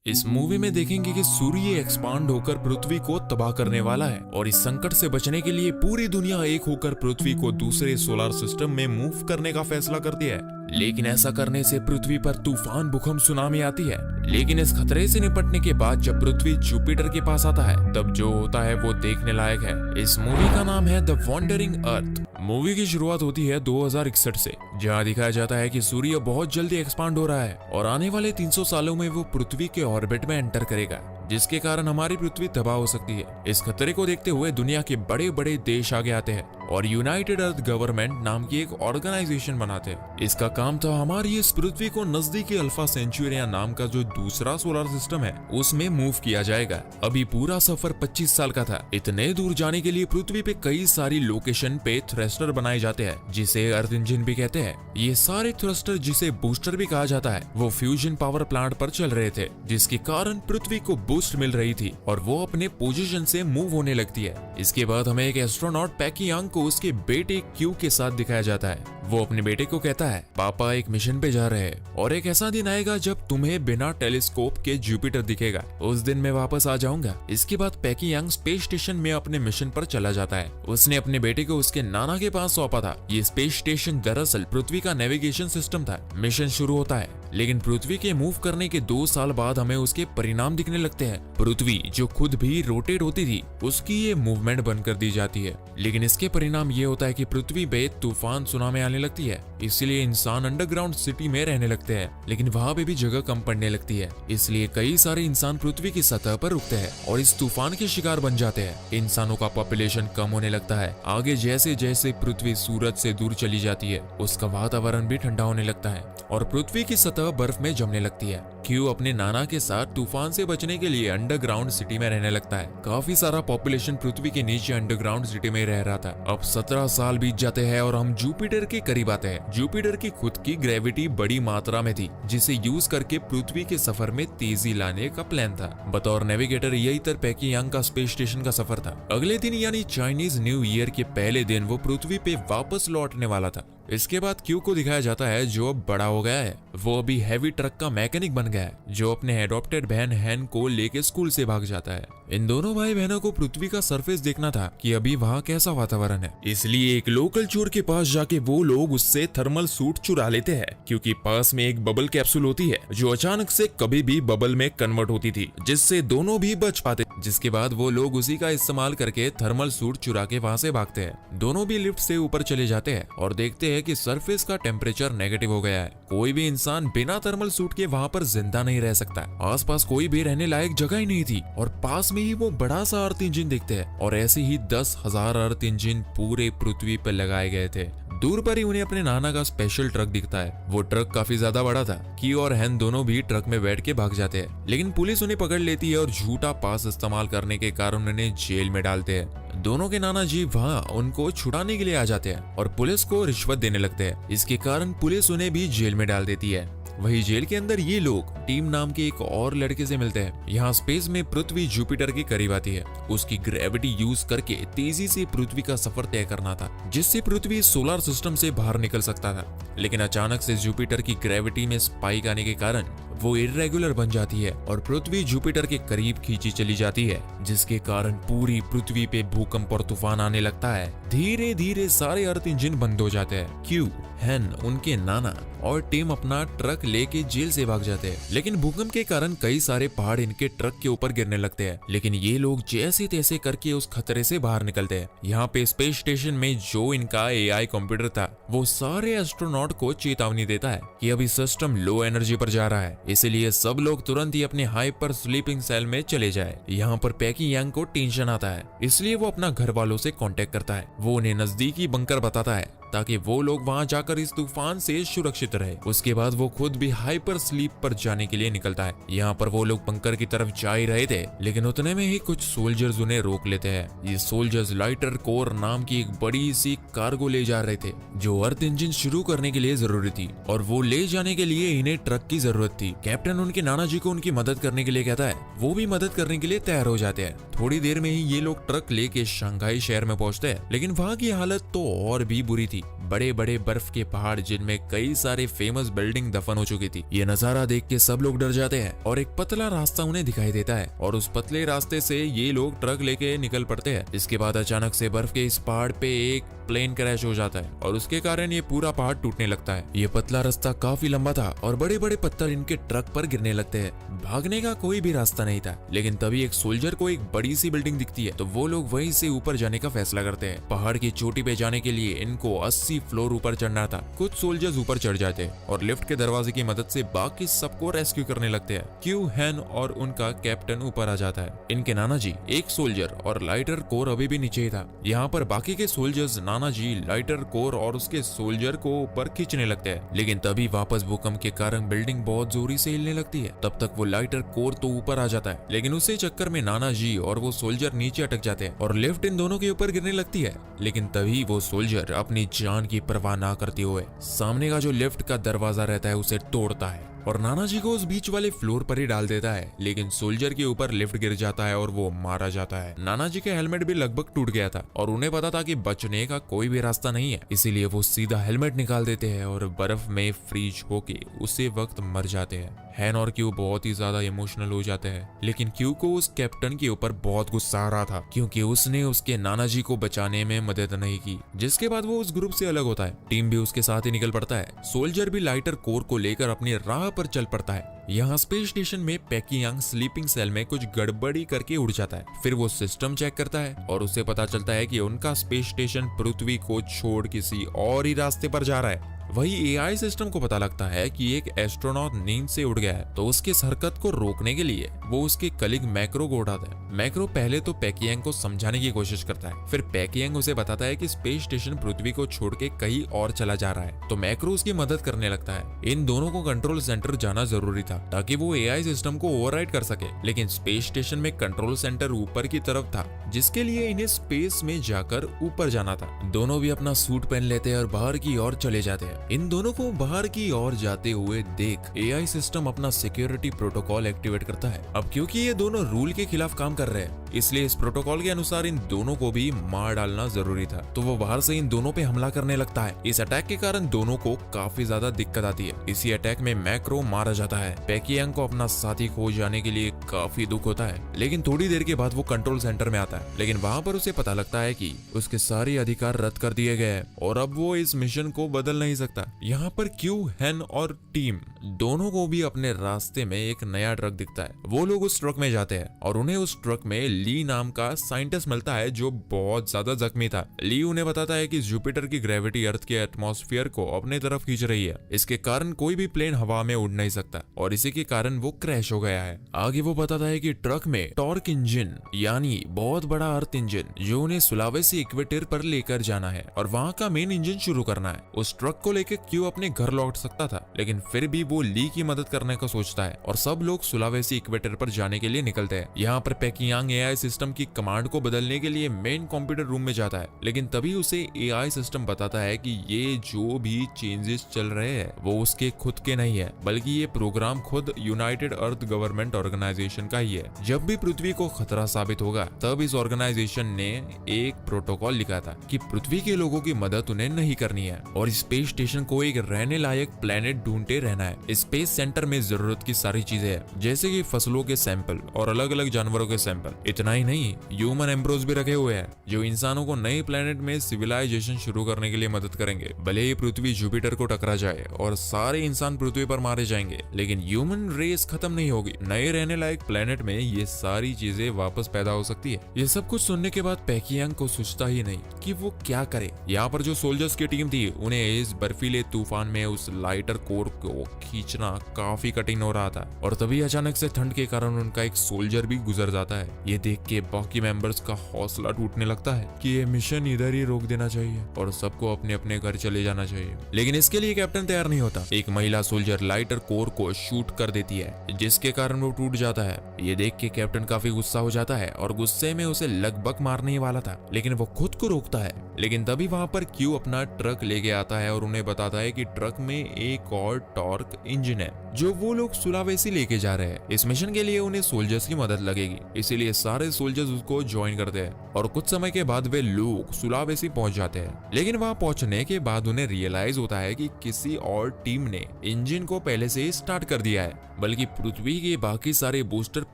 इस मूवी में देखेंगे कि सूर्य एक्सपांड होकर पृथ्वी को तबाह करने वाला है और इस संकट से बचने के लिए पूरी दुनिया एक होकर पृथ्वी को दूसरे सोलर सिस्टम में मूव करने का फैसला करती है। लेकिन ऐसा करने से पृथ्वी पर तूफान, भूकंप, सुनामी आती है। लेकिन इस खतरे से निपटने के बाद जब पृथ्वी जुपिटर के पास आता है तब जो होता है वो देखने लायक है। इस मूवी का नाम है द वॉन्डरिंग अर्थ। मूवी की शुरुआत होती है 2061 से, जहां दिखाया जाता है कि सूर्य बहुत जल्दी एक्सपांड हो रहा है और आने वाले 300 सालों में वो पृथ्वी के ऑर्बिट में एंटर करेगा, जिसके कारण हमारी पृथ्वी तबाह हो सकती है। इस खतरे को देखते हुए दुनिया के बड़े बड़े देश आगे आते हैं और यूनाइटेड अर्थ गवर्नमेंट नाम की एक ऑर्गेनाइजेशन बनाते हैं। इसका काम था हमारी इस पृथ्वी को नजदीकी अल्फा सेंचुरिया नाम का जो दूसरा सोलर सिस्टम है उसमें मूव किया जाएगा। अभी पूरा सफर 25 साल का था। इतने दूर जाने के लिए पृथ्वी पे कई सारी लोकेशन पे थ्रस्टर बनाए जाते हैं, जिसे अर्थ इंजन भी कहते हैं। ये सारे थ्रस्टर, जिसे बूस्टर भी कहा जाता है, वो फ्यूजन पावर प्लांट पर चल रहे थे, जिसके कारण पृथ्वी को बूस्ट मिल रही थी और वो अपने पोजीशन से मूव होने लगती है। इसके बाद हमें एक एस्ट्रोनॉट पैकी यांग को उसके बेटे क्यू के साथ दिखाया जाता है। वो अपने बेटे को कहता है, पापा एक मिशन पे जा रहे हैं और एक ऐसा दिन आएगा जब तुम्हें बिना टेलीस्कोप के जुपिटर दिखेगा। उस दिन मैं वापस आ जाऊंगा। इसके बाद पैकी यांग स्पेस स्टेशन में अपने मिशन पर चला जाता है। उसने अपने बेटे को उसके नाना के पास सौंपा था। ये स्पेस स्टेशन दरअसल पृथ्वी का नेविगेशन सिस्टम था। मिशन शुरू होता है, लेकिन पृथ्वी के मूव करने के 2 साल बाद हमें उसके परिणाम दिखने लगते हैं। पृथ्वी जो खुद भी रोटेट होती थी उसकी ये मूवमेंट बंद कर दी जाती है। लेकिन इसके परिणाम ये होता है कि पृथ्वी पे तूफान, सुनामी आने लगती है। इसलिए इंसान अंडरग्राउंड सिटी में रहने लगते हैं, लेकिन वहाँ पे भी जगह कम पड़ने लगती है। इसलिए कई सारे इंसान पृथ्वी की सतह पर रुकते हैं और इस तूफान के शिकार बन जाते हैं। इंसानों का पॉपुलेशन कम होने लगता है। आगे जैसे जैसे पृथ्वी सूरज से दूर चली जाती है उसका वातावरण भी ठंडा होने लगता है और पृथ्वी की सतह बर्फ में जमने लगती है। क्यू अपने नाना के साथ तूफान से बचने के लिए अंडरग्राउंड सिटी में रहने लगता है। काफी सारा पॉपुलेशन पृथ्वी के नीचे अंडरग्राउंड सिटी में रह रहा था। अब 17 साल बीत जाते हैं और हम जुपिटर के करीब आते हैं। जुपिटर की खुद की ग्रेविटी बड़ी मात्रा में थी, जिसे यूज करके पृथ्वी के सफर में तेजी लाने का प्लान था। बतौर नेविगेटर यही तर पैकी यांग का स्पेस स्टेशन का सफर था। अगले दिन यानी चाइनीज न्यू ईयर के पहले दिन वो पृथ्वी पे वापस लौटने वाला था। इसके बाद क्यू को दिखाया जाता है जो अब बड़ा हो गया है। वो अभी हैवी ट्रक का मैकेनिक बन गया है, जो अपने एडॉप्टेड बहन हैन को लेके स्कूल से भाग जाता है। इन दोनों भाई बहनों को पृथ्वी का सरफेस देखना था कि अभी वहाँ कैसा वातावरण है। इसलिए एक लोकल चोर के पास जाके वो लोग उससे थर्मल सूट चुरा लेते हैं, क्योंकि पास में एक बबल कैप्सूल होती है जो अचानक से कभी भी बबल में कन्वर्ट होती थी, जिससे दोनों भी बच पाते। जिसके बाद वो लोग उसी का इस्तेमाल करके थर्मल सूट चुरा के वहाँ से भागते हैं। दोनों भी लिफ्ट से ऊपर चले जाते हैं और देखते हैं कि सरफेस का टेम्परेचर नेगेटिव हो गया है। कोई भी इंसान बिना थर्मल सूट के वहाँ पर जिंदा नहीं रह सकता। आसपास कोई भी रहने लायक जगह ही नहीं थी और पास में ही वो बड़ा सा अर्थ इंजन दिखते हैं और ऐसे ही 10,000 अर्थ इंजन पूरे पृथ्वी पर लगाए गए थे। दूर पर ही उन्हें अपने नाना का स्पेशल ट्रक दिखता है। वो ट्रक काफी ज्यादा बड़ा था। की और हैन दोनों भी ट्रक में बैठ के भाग जाते हैं, लेकिन पुलिस उन्हें पकड़ लेती है और झूठा पास इस्तेमाल करने के कारण उन्हें जेल में डालते हैं। दोनों के नाना जी वहाँ उनको छुड़ाने के लिए आ जाते हैं और पुलिस को रिश्वत देने लगते हैं। इसके कारण पुलिस उन्हें भी जेल में डाल देती है। वही जेल के अंदर ये लोग टीम नाम के एक और लड़के से मिलते हैं। यहाँ स्पेस में पृथ्वी जुपिटर के करीब आती है। उसकी ग्रेविटी यूज करके तेजी से पृथ्वी का सफर तय करना था, जिससे पृथ्वी सोलर सिस्टम से बाहर निकल सकता था। लेकिन अचानक से जुपिटर की ग्रेविटी में स्पाइक आने के कारण वो इर्रेगुलर बन जाती है और पृथ्वी जुपिटर के करीब खींची चली जाती है, जिसके कारण पूरी पृथ्वी पे भूकंप और तूफान आने लगता है। धीरे धीरे सारे अर्थ इंजन बंद हो जाते हैं। क्यू, हैन, उनके नाना और टीम अपना ट्रक लेके जेल से भाग जाते हैं। लेकिन भूकंप के कारण कई सारे पहाड़ इनके ट्रक के ऊपर गिरने लगते हैं। लेकिन ये लोग जैसे तैसे करके उस खतरे से बाहर निकलते हैं। यहाँ पे स्पेस स्टेशन में जो इनका एआई कंप्यूटर था वो सारे एस्ट्रोनॉट को चेतावनी देता है कि अभी सिस्टम लो एनर्जी पर जा रहा है, इसलिए सब लोग तुरंत ही अपने हाइपर स्लीपिंग सेल में चले जाए। यहाँ पर पैकी यांग को टेंशन आता है, इसलिए वो अपना घर वालों से कांटेक्ट करता है। वो उन्हें नजदीकी बंकर बताता है ताकि वो लोग वहां जाकर इस तूफान से सुरक्षित रहे। उसके बाद वो खुद भी हाइपर स्लीप पर जाने के लिए निकलता है। यहाँ पर वो लोग बंकर की तरफ जा ही रहे थे, लेकिन उतने में ही कुछ सोल्जर्स उन्हें रोक लेते हैं। ये सोल्जर्स लाइटर कोर नाम की एक बड़ी सी कार्गो ले जा रहे थे, जो अर्थ इंजन शुरू करने के लिए जरूरी थी और वो ले जाने के लिए इन्हें ट्रक की जरूरत थी। कैप्टन उनके नाना जी को उनकी मदद करने के लिए कहता है। वो भी मदद करने के लिए तैयार हो जाते हैं। थोड़ी देर में ही ये लोग ट्रक लेके शंघाई शहर में पहुंचते हैं, लेकिन वहाँ की हालत तो और भी बुरी थी। बड़े बड़े बर्फ के पहाड़ जिनमें कई सारे फेमस बिल्डिंग दफन हो चुकी थी। ये नजारा देख के सब लोग डर जाते हैं और एक पतला रास्ता उन्हें दिखाई देता है और उस पतले रास्ते से ये लोग ट्रक लेके निकल पड़ते हैं। इसके बाद अचानक से बर्फ के इस पहाड़ पे एक प्लेन क्रैश हो जाता है और उसके कारण ये पूरा पहाड़ टूटने लगता है। ये पतला रास्ता काफी लंबा था और बड़े बड़े पत्थर इनके ट्रक पर गिरने लगते हैं। भागने का कोई भी रास्ता नहीं था, लेकिन तभी एक सोल्जर को एक बड़ी सी बिल्डिंग दिखती है तो वो लोग वहीं से ऊपर जाने का फैसला करते हैं। पहाड़ की चोटी पे जाने के लिए इनको 80 फ्लोर ऊपर चढ़ना था। कुछ सोल्जर्स ऊपर चढ़ जाते हैं और लिफ्ट के दरवाजे की मदद से बाकी सबको रेस्क्यू करने लगते हैं। क्यू, हैन और उनका कैप्टन ऊपर आ जाता है। इनके नाना जी, एक सोल्जर और लाइटर कोर अभी भी नीचे ही था। यहाँ पर बाकी के सोल्जर्स नाना जी, लाइटर कोर और उसके सोल्जर को ऊपर खींचने लगते हैं, लेकिन तभी वापस भूकंप के कारण बिल्डिंग बहुत जोरी से हिलने लगती है। तब तक वो लाइटर कोर तो ऊपर आ जाता है, लेकिन उसी चक्कर में नाना जी और वो सोल्जर नीचे अटक जाते हैं और लिफ्ट इन दोनों के ऊपर गिरने लगती है। लेकिन तभी वो सोल्जर अपनी जान की परवाह ना करते हुए सामने का जो लिफ्ट का दरवाजा रहता है उसे तोड़ता है और नाना जी को उस बीच वाले फ्लोर पर ही डाल देता है। लेकिन सोल्जर के ऊपर लिफ्ट गिर जाता है और वो मारा जाता है। नाना जी के हेलमेट भी लगभग टूट गया था और उन्हें पता था कि बचने का कोई भी रास्ता नहीं है, इसीलिए वो सीधा हेलमेट निकाल देते हैं और बर्फ में फ्रीज होके उसी वक्त मर जाते हैं। हैन और क्यू बहुत ही ज्यादा इमोशनल हो जाते हैं, लेकिन क्यू को उस कैप्टन के ऊपर बहुत गुस्सा आ रहा था क्योंकि उसने उसके नाना जी को बचाने में मदद नहीं की। जिसके बाद वो उस ग्रुप से अलग होता है। टीम भी उसके साथ ही निकल पड़ता है। सोल्जर भी लाइटर कोर को लेकर अपनी राह पर चल पड़ता है। यहाँ स्पेस स्टेशन में पैकियांग स्लीपिंग सेल में कुछ गड़बड़ी करके उड़ जाता है। फिर वो सिस्टम चेक करता है और उसे पता चलता है कि उनका स्पेस स्टेशन पृथ्वी को छोड़ किसी और ही रास्ते पर जा रहा है। वही एआई सिस्टम को पता लगता है कि एक एस्ट्रोनॉट नींद से उड़ गया है, तो उसकी इस हरकत को रोकने के लिए वो उसके कलीग मैक्रो को उठाता है। मैक्रो पहले तो पैकियांग को समझाने की कोशिश करता है, फिर पैकियांग उसे बताता है कि स्पेस स्टेशन पृथ्वी को छोड़ के कहीं और चला जा रहा है, तो मैक्रो उसकी मदद करने लगता है। इन दोनों को कंट्रोल सेंटर जाना जरूरी था ताकि वो एआई सिस्टम को ओवरराइड कर सके, लेकिन स्पेस स्टेशन में कंट्रोल सेंटर ऊपर की तरफ था, जिसके लिए इन्हें स्पेस में जाकर ऊपर जाना था। दोनों भी अपना सूट पहन लेते हैं और बाहर की ओर चले जाते हैं। इन दोनों को बाहर की ओर जाते हुए देख एआई सिस्टम अपना सिक्योरिटी प्रोटोकॉल एक्टिवेट करता है। अब क्योंकि ये दोनों रूल के खिलाफ काम कर रहे हैं, इसलिए इस प्रोटोकॉल के अनुसार इन दोनों को भी मार डालना जरूरी था, तो वो बाहर से इन दोनों पे हमला करने लगता है। इस अटैक के कारण दोनों को काफी ज्यादा दिक्कत आती है। इसी अटैक में मैक्रो मारा जाता है। पैकियांग को अपना साथी खो जाने के लिए काफी दुख होता है, लेकिन थोड़ी देर के बाद वो कंट्रोल सेंटर में आता है, लेकिन वहां पर उसे पता लगता है कि उसके सारे अधिकार रद्द कर दिए गए हैं और अब वो इस मिशन को बदल नहीं सकता। यहाँ पर क्यू, हैन और टीम दोनों को भी अपने रास्ते में एक नया ट्रक दिखता है। वो लोग उस ट्रक में जाते हैं और उन्हें उस ट्रक में ली नाम का साइंटिस्ट मिलता है जो बहुत ज्यादा जख्मी था। ली उन्हें बताता है कि जुपिटर की ग्रेविटी अर्थ के एटमॉस्फेयर को अपने तरफ खींच रही है, इसके कारण कोई भी प्लेन हवा में उड़ नहीं सकता और इसी के कारण वो क्रैश हो गया है। आगे वो बताता है कि ट्रक में टॉर्क इंजन यानी बहुत बड़ा अर्थ इंजन जो उन्हें सुलावेसी इक्वेटर पर लेकर जाना है और वहाँ का मेन इंजन शुरू करना है। उस ट्रक को लेकर क्यू अपने घर लौट सकता था, लेकिन फिर भी वो ली की मदद करने का सोचता है और सब लोग सुलावेसी इक्वेटर पर जाने के लिए निकलते हैं। यहाँ पर पैकियांग एआई सिस्टम की कमांड को बदलने के लिए मेन कंप्यूटर रूम में जाता है, लेकिन तभी उसे एआई सिस्टम बताता है कि ये जो भी चेंजेस चल रहे हैं वो उसके खुद के नहीं है, बल्कि ये प्रोग्राम खुद यूनाइटेड अर्थ गवर्नमेंट ऑर्गेनाइजेशन का ही है। जब भी पृथ्वी को खतरा साबित होगा तब इस ऑर्गेनाइजेशन ने एक प्रोटोकॉल लिखा था कि पृथ्वी के लोगों की मदद उन्हें नहीं करनी है और स्पेस स्टेशन को एक रहने लायक प्लेनेट ढूंढते रहना है। स्पेस सेंटर में जरूरत की सारी चीजें हैं, जैसे कि फसलों के सैंपल और अलग अलग जानवरों के सैंपल। इतना ही नहीं, ह्यूमन एम्ब्रोस भी रखे हुए हैं जो इंसानों को नए प्लेनेट में सिविलाइजेशन शुरू करने के लिए मदद करेंगे। भले ही पृथ्वी जुपिटर को टकरा जाए और सारे इंसान पृथ्वी पर मारे जाएंगे, लेकिन ह्यूमन रेस खत्म नहीं होगी। नए रहने लायक प्लेनेट में ये सारी चीजें वापस पैदा हो सकती है। ये सब कुछ सुनने के बाद पैकियांग को सोचता ही नहीं कि वो क्या करे। यहाँ पर जो सोल्जर्स की टीम थी उन्हें इस बर्फीले तूफान में उस लाइटर कोर को खींचना काफी कठिन हो रहा था और तभी अचानक से ठंड के कारण उनका एक सोल्जर भी गुजर जाता है। ये देख के बाकी मेंबर्स का हौसला टूटने लगता है कि ये मिशन इधर ही रोक देना चाहिए और सबको अपने अपने घर चले जाना चाहिए, लेकिन इसके लिए कैप्टन तैयार नहीं होता। एक महिला सोल्जर लाइटर कोर को शूट कर देती है जिसके कारण वो टूट जाता है। ये देख के कैप्टन काफी गुस्सा हो जाता है और गुस्से में उसे लगभग मारने ही वाला था, लेकिन वो खुद को रोकता है। लेकिन तभी वहां पर क्यू अपना ट्रक लेके आता है और उन्हें बताता है कि ट्रक में एक और टॉर्क इंजन है जो वो लोग सुलावेसी लेके जा रहे हैं। इस मिशन के लिए उन्हें सोल्जर्स की मदद लगेगी, इसीलिए सारे सोल्जर्स उसको ज्वाइन करते हैं और कुछ समय के बाद वे लोग सुलावेसी पहुंच जाते हैं। लेकिन वहां पहुंचने के बाद उन्हें रियलाइज होता है कि किसी और टीम ने इंजन को पहले से ही स्टार्ट कर दिया है, बल्कि पृथ्वी के बाकी सारे बूस्टर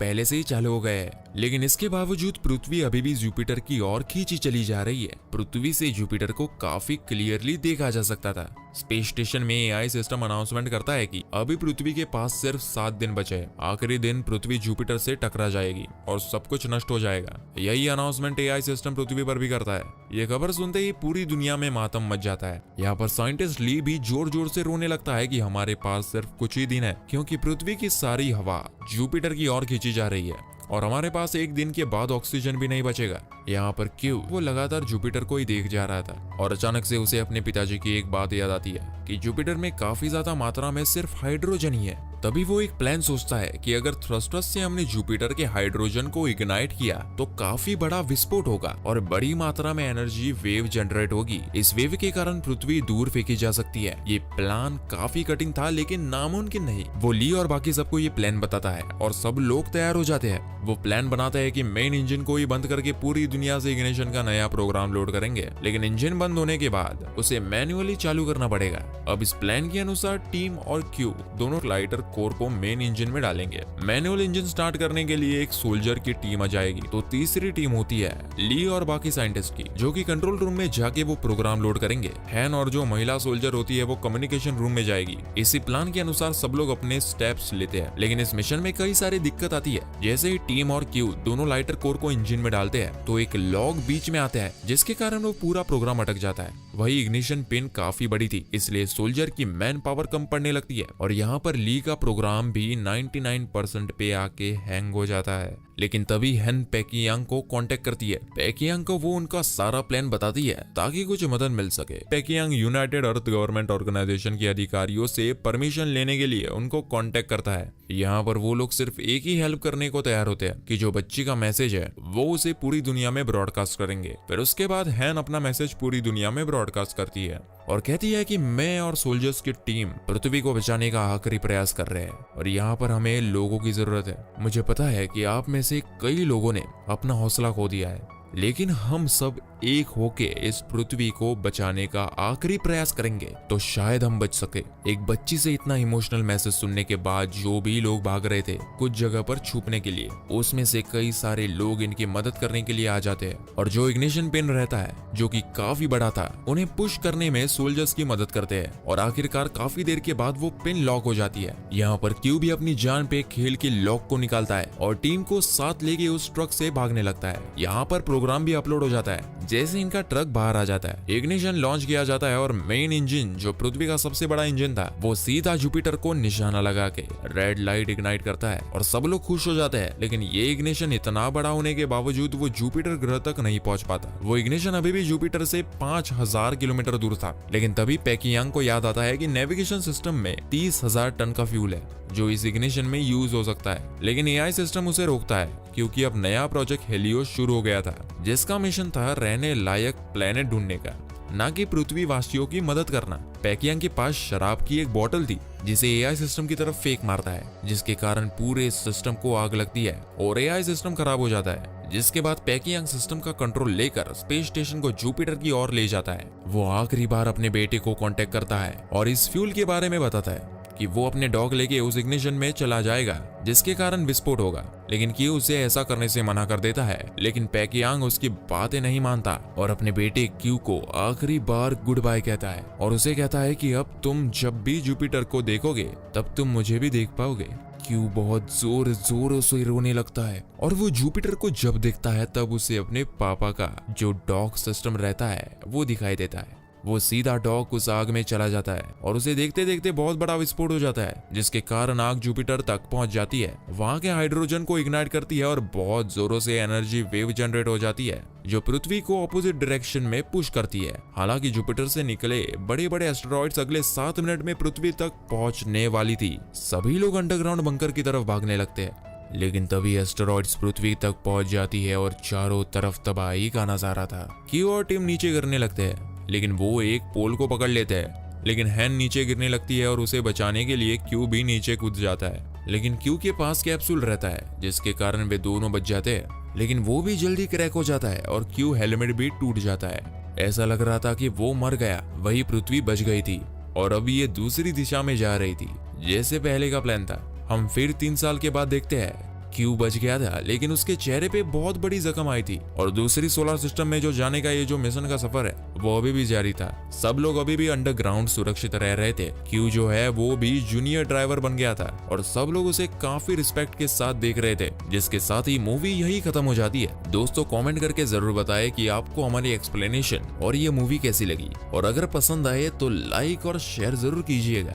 पहले से ही चालू हो गए हैं। लेकिन इसके बावजूद पृथ्वी अभी भी जुपिटर की ओर खींची चली जा रही है। पृथ्वी से जुपिटर को काफी क्लियरली देखा जा सकता था। स्पेस स्टेशन में एआई सिस्टम अनाउंसमेंट करता है कि अभी पृथ्वी के पास सिर्फ 7 दिन बचे हैं। आखिरी दिन पृथ्वी जुपिटर से टकरा जाएगी और सब कुछ नष्ट हो जाएगा। यही अनाउंसमेंट एआई सिस्टम पृथ्वी पर भी करता है। ये खबर सुनते ही पूरी दुनिया में मातम मच जाता है। यहाँ पर साइंटिस्ट ली भी जोर जोर से रोने लगता है कि हमारे पास सिर्फ कुछ ही दिन है, क्योंकि पृथ्वी की सारी हवा जुपिटर की ओर खींची जा रही है और हमारे पास एक दिन के बाद ऑक्सीजन भी नहीं बचेगा। यहाँ पर क्यों वो लगातार जुपिटर को ही देख जा रहा था और अचानक से उसे अपने पिताजी की एक बात याद आती है कि जुपिटर में काफी ज्यादा मात्रा में सिर्फ हाइड्रोजन ही है। तभी वो एक प्लान सोचता है कि अगर थ्रस्टर्स से हमने जुपिटर के हाइड्रोजन को इग्नाइट किया तो काफी बड़ा विस्फोट होगा और बड़ी मात्रा में एनर्जी वेव जनरेट होगी। इस वेव के कारण पृथ्वी दूर फेंकी जा सकती है। ये प्लान काफी कठिन था लेकिन नामुमकिन नहीं। वो ली और बाकी सबको ये प्लान बताता है और सब लोग तैयार हो जाते हैं। वो प्लान बनाता है कि मेन इंजन को ही बंद करके पूरी दुनिया से इग्निशन का नया प्रोग्राम लोड करेंगे, लेकिन इंजन बंद होने के बाद उसे मैन्युअली चालू करना पड़ेगा। अब इस प्लान के अनुसार टीम और क्यू दोनों लाइटर कोर को मेन इंजन में डालेंगे। मैनुअल इंजन स्टार्ट करने के लिए एक सोल्जर की टीम आ जाएगी, तो तीसरी टीम होती है ली और बाकी साइंटिस्ट की, जो कि कंट्रोल रूम में जाके वो प्रोग्राम लोड करेंगे। हैन और जो महिला सोल्जर होती है वो कम्युनिकेशन रूम में जाएगी। इसी प्लान के अनुसार सब लोग अपने स्टेप्स लेते हैं, लेकिन इस मिशन में कई सारी दिक्कत आती है। जैसे ही टीम और क्यू दोनों लाइटर कोर को इंजन में डालते हैं तो एक लॉग बीच में आता है, जिसके कारण वो पूरा प्रोग्राम अटक जाता है। वही इग्निशन पिन काफी बड़ी थी, इसलिए सोल्जर की मैन पावर कम पड़ने लगती है और यहाँ पर ली का प्रोग्राम भी 99% पे आके हैंग हो जाता है। लेकिन तभी हैन पेकियांग को कांटेक्ट करती है। पेकियांग को वो उनका सारा प्लान बताती है ताकि कुछ मदद मिल सके। पेकियांग यूनाइटेड अर्थ गवर्नमेंट ऑर्गेनाइजेशन के अधिकारियों से परमिशन लेने के लिए उनको कांटेक्ट करता है। यहाँ पर वो लोग सिर्फ एक ही हेल्प करने को तैयार होते हैं कि जो बच्ची का मैसेज है वो उसे पूरी दुनिया में ब्रॉडकास्ट करेंगे। फिर उसके बाद हैन अपना मैसेज पूरी दुनिया में ब्रॉडकास्ट करती है और कहती है कि मैं और सोल्जर्स की टीम पृथ्वी को बचाने का आखिरी प्रयास कर रहे हैं और यहाँ पर हमें लोगों की जरूरत है। मुझे पता है कि आप में से कई लोगों ने अपना हौसला खो दिया है, लेकिन हम सब एक होके इस पृथ्वी को बचाने का आखिरी प्रयास करेंगे तो शायद हम बच सके। एक बच्ची से इतना इमोशनल मैसेज सुनने के बाद जो भी लोग भाग रहे थे कुछ जगह पर छुपने के लिए, उसमें से कई सारे लोग इनकी मदद करने के लिए आ जाते हैं और जो इग्निशन पिन रहता है जो कि काफी बड़ा था उन्हें पुश करने में सोल्जर्स की मदद करते हैं और आखिरकार काफी देर के बाद वो पिन लॉक हो जाती है। यहाँ पर क्यू भी अपनी जान पे खेल के लॉक को निकालता है और टीम को साथ लेके उस ट्रक से भागने लगता है। यहाँ पर प्रोग्राम भी अपलोड हो जाता है। जैसे इनका ट्रक बाहर आ जाता है, इग्निशन लॉन्च किया जाता है और मेन इंजन जो पृथ्वी का सबसे बड़ा इंजन था वो सीधा जुपिटर को निशाना लगा के रेड लाइट इग्नाइट करता है और सब लोग खुश हो जाते हैं। लेकिन ये इग्निशन इतना बड़ा होने के बावजूद वो जुपिटर ग्रह तक नहीं पहुंच पाता। वो इग्निशन अभी भी जुपिटर से 5000 किलोमीटर दूर था। लेकिन तभी पेकियांग को याद आता है कि नेविगेशन सिस्टम में 30,000 टन का फ्यूल है जो इस इग्निशन में यूज हो सकता है, लेकिन एआई सिस्टम उसे रोकता है क्योंकि अब नया प्रोजेक्ट हेलियोस शुरू हो गया था, जिसका मिशन था रहने लायक प्लेनेट ढूंढने का, ना कि पृथ्वी वासियों की मदद करना। पेकियांग के पास शराब की एक बोतल थी जिसे एआई सिस्टम की तरफ फेंक मारता है, जिसके कारण पूरे सिस्टम को आग लगती है और एआई सिस्टम खराब हो जाता है। जिसके बाद पेकियांग सिस्टम का कंट्रोल लेकर स्पेस स्टेशन को जुपिटर की ओर ले जाता है। वो आखिरी बार अपने बेटे को कांटेक्ट करता है और इस फ्यूल के बारे में बताता है कि वो अपने डॉग लेके उस इग्निशन में चला जाएगा जिसके कारण विस्फोट होगा, लेकिन क्यू उसे ऐसा करने से मना कर देता है। लेकिन पेकियांग उसकी बातें नहीं मानता और अपने बेटे क्यू को आखिरी बार गुड बाय कहता है और उसे कहता है कि अब तुम जब भी जुपिटर को देखोगे तब तुम मुझे भी देख पाओगे। क्यू बहुत जोर जोरों से रोने लगता है और वो जुपिटर को जब देखता है तब उसे अपने पापा का जो डॉग सिस्टम रहता है वो दिखाई देता है। वो सीधा डॉग उस आग में चला जाता है और उसे देखते देखते बहुत बड़ा विस्फोट हो जाता है, जिसके कारण आग जुपिटर तक पहुंच जाती है। वहां के हाइड्रोजन को इग्नाइट करती है और बहुत जोरों से एनर्जी वेव जनरेट हो जाती है जो पृथ्वी को ऑपोजिट डायरेक्शन में पुश करती है। हालांकि जुपिटर से निकले बड़े बड़े एस्टेरॉइड्स अगले 7 मिनट में पृथ्वी तक पहुंचने वाली थी। सभी लोग अंडरग्राउंड बंकर की तरफ भागने लगते हैं, लेकिन तभी एस्टेरॉइड्स पृथ्वी तक पहुंच जाती है और चारों तरफ तबाही का नजारा था। क्यू और टीम नीचे गिरने लगते हैं, लेकिन वो एक पोल को पकड़ लेते हैं। लेकिन हैन नीचे गिरने लगती है और उसे बचाने के लिए क्यू भी नीचे कूद जाता है, लेकिन क्यू के पास कैप्सूल रहता है जिसके कारण वे दोनों बच जाते हैं। लेकिन वो भी जल्दी क्रैक हो जाता है और क्यू हेलमेट भी टूट जाता है। ऐसा लग रहा था कि वो मर गया, वही पृथ्वी बच गई थी और अब ये दूसरी दिशा में जा रही थी जैसे पहले का प्लान था। हम फिर 3 साल के बाद देखते हैं क्यू बच गया था, लेकिन उसके चेहरे पे बहुत बड़ी जख्म आई थी और दूसरी सोलर सिस्टम में जो जाने का ये जो मिशन का सफर है वो अभी भी जारी था। सब लोग अभी भी अंडरग्राउंड सुरक्षित रह रहे थे। क्यू जो है वो भी जूनियर ड्राइवर बन गया था और सब लोग उसे काफी रिस्पेक्ट के साथ देख रहे थे, जिसके साथ ही मूवी यही खत्म हो जाती है। दोस्तों कमेंट करके जरूर बताएं कि आपको हमारी एक्सप्लेनेशन और ये मूवी कैसी लगी, और अगर पसंद आए तो लाइक और शेयर जरूर कीजिएगा।